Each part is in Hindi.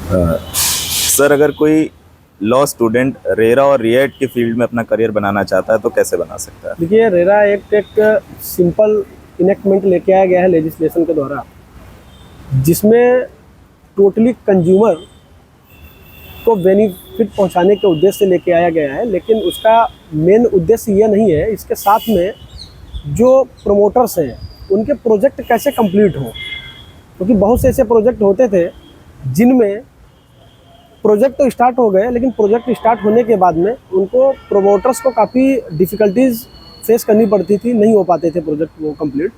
सर, अगर कोई लॉ स्टूडेंट रेरा और रिएट की फील्ड में अपना करियर बनाना चाहता है तो कैसे बना सकता है? देखिए, रेरा एक्ट एक सिंपल इनेक्टमेंट लेके आया गया है लेजिस्लेशन के द्वारा, जिसमें टोटली कंज्यूमर को बेनिफिट पहुंचाने के उद्देश्य से लेके आया गया है। लेकिन उसका मेन उद्देश्य ये नहीं है। इसके साथ में जो प्रमोटर्स हैं उनके प्रोजेक्ट कैसे कंप्लीट हो, क्योंकि बहुत से ऐसे प्रोजेक्ट होते थे जिनमें प्रोजेक्ट तो स्टार्ट हो गए, लेकिन प्रोजेक्ट स्टार्ट होने के बाद में उनको प्रमोटर्स को काफ़ी डिफ़िकल्टीज फेस करनी पड़ती थी, नहीं हो पाते थे प्रोजेक्ट वो कंप्लीट,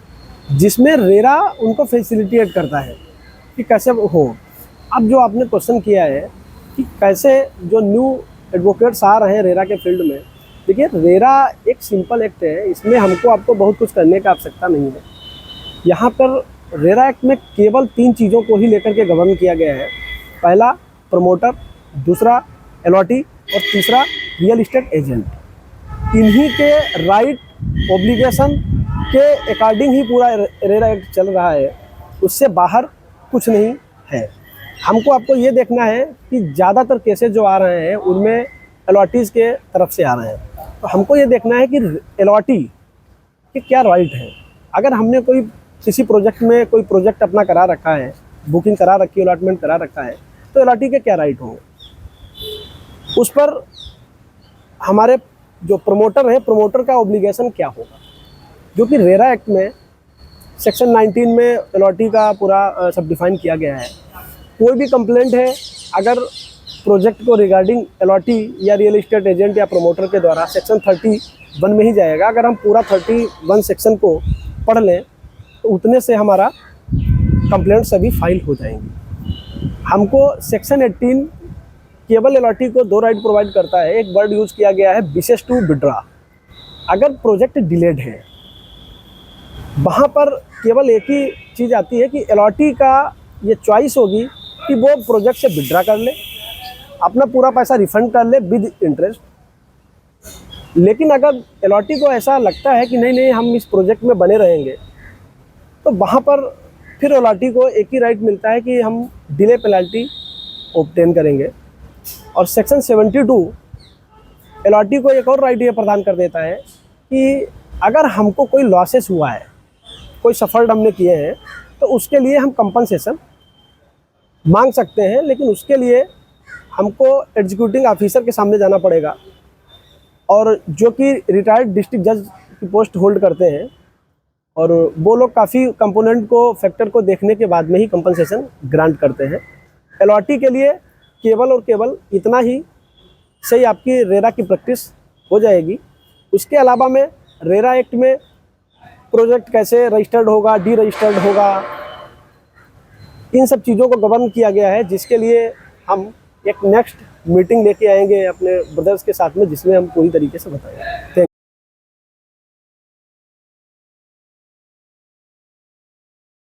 जिसमें रेरा उनको फैसिलिटेट करता है कि कैसे हो। अब जो आपने क्वेश्चन किया है कि कैसे जो न्यू एडवोकेट्स आ रहे हैं रेरा के फील्ड में, देखिए रेरा एक सिंपल एक्ट है, इसमें हमको आपको बहुत कुछ करने की आवश्यकता नहीं है। यहाँ पर रेरा एक्ट में केवल 3 चीज़ों को ही लेकर के गवर्न किया गया है। पहला प्रमोटर, दूसरा एलओटी और तीसरा रियल इस्टेट एजेंट। इन्हीं के राइट ऑब्लिगेशन के अकॉर्डिंग ही पूरा रेरा एक्ट चल रहा है, उससे बाहर कुछ नहीं है। हमको आपको ये देखना है कि ज़्यादातर केसेस जो आ रहे हैं उनमें एलओटीज़ के तरफ से आ रहे हैं, तो हमको ये देखना है कि एलओटी के क्या राइट है। अगर हमने कोई किसी प्रोजेक्ट में कोई प्रोजेक्ट अपना करा रखा है, बुकिंग करा रखी है, अलॉटमेंट करा रखा है, तो एलओटी के क्या राइट होंगे, उस पर हमारे जो प्रमोटर है, प्रमोटर का ऑब्लिगेशन क्या होगा। जो कि रेरा एक्ट में सेक्शन 19 में एलओटी का पूरा सब डिफाइन किया गया है। कोई भी कंप्लेंट है अगर प्रोजेक्ट को रिगार्डिंग एलओटी या रियल इस्टेट एजेंट या प्रमोटर के द्वारा, सेक्शन 31 में ही जाएगा। अगर हम पूरा 31 सेक्शन को पढ़ लें तो उतने से हमारा कंप्लेंट सभी फाइल हो जाएंगी। हमको सेक्शन 18 केवल एलओटी को 2 राइट प्रोवाइड करता है। एक वर्ड यूज़ किया गया है, विशेष टू विड्रॉ। अगर प्रोजेक्ट डिलेड है, वहाँ पर केवल एक ही चीज़ आती है कि एलओटी का ये चॉइस होगी कि वो प्रोजेक्ट से विड्रॉ कर ले, अपना पूरा पैसा रिफंड कर ले विद इंटरेस्ट। लेकिन अगर एलओटी को ऐसा लगता है कि नहीं नहीं हम इस प्रोजेक्ट में बने रहेंगे, तो वहाँ पर फिर एलओटी को एक ही राइट मिलता है कि हम डिले पेनल्टी ऑब्टेन करेंगे। और सेक्शन 72 एलओटी को एक और राइट ये प्रदान कर देता है कि अगर हमको कोई लॉसेस हुआ है, कोई सफ़र हमने किए हैं, तो उसके लिए हम कंपनसेशन मांग सकते हैं। लेकिन उसके लिए हमको एग्जीक्यूटिंग ऑफिसर के सामने जाना पड़ेगा, और जो कि रिटायर्ड डिस्ट्रिक्ट जज की पोस्ट होल्ड करते हैं, और वो लोग काफ़ी कंपोनेंट को, फैक्टर को देखने के बाद में ही कंपनसेशन ग्रांट करते हैं। एलओटी के लिए केवल और केवल इतना ही सही आपकी रेरा की प्रैक्टिस हो जाएगी। उसके अलावा में रेरा एक्ट में प्रोजेक्ट कैसे रजिस्टर्ड होगा, डी रजिस्टर्ड होगा, इन सब चीज़ों को गवर्न किया गया है, जिसके लिए हम एक नेक्स्ट मीटिंग लेके आएंगे अपने ब्रदर्स के साथ में, जिसमें हम पूरी तरीके से बताएंगे।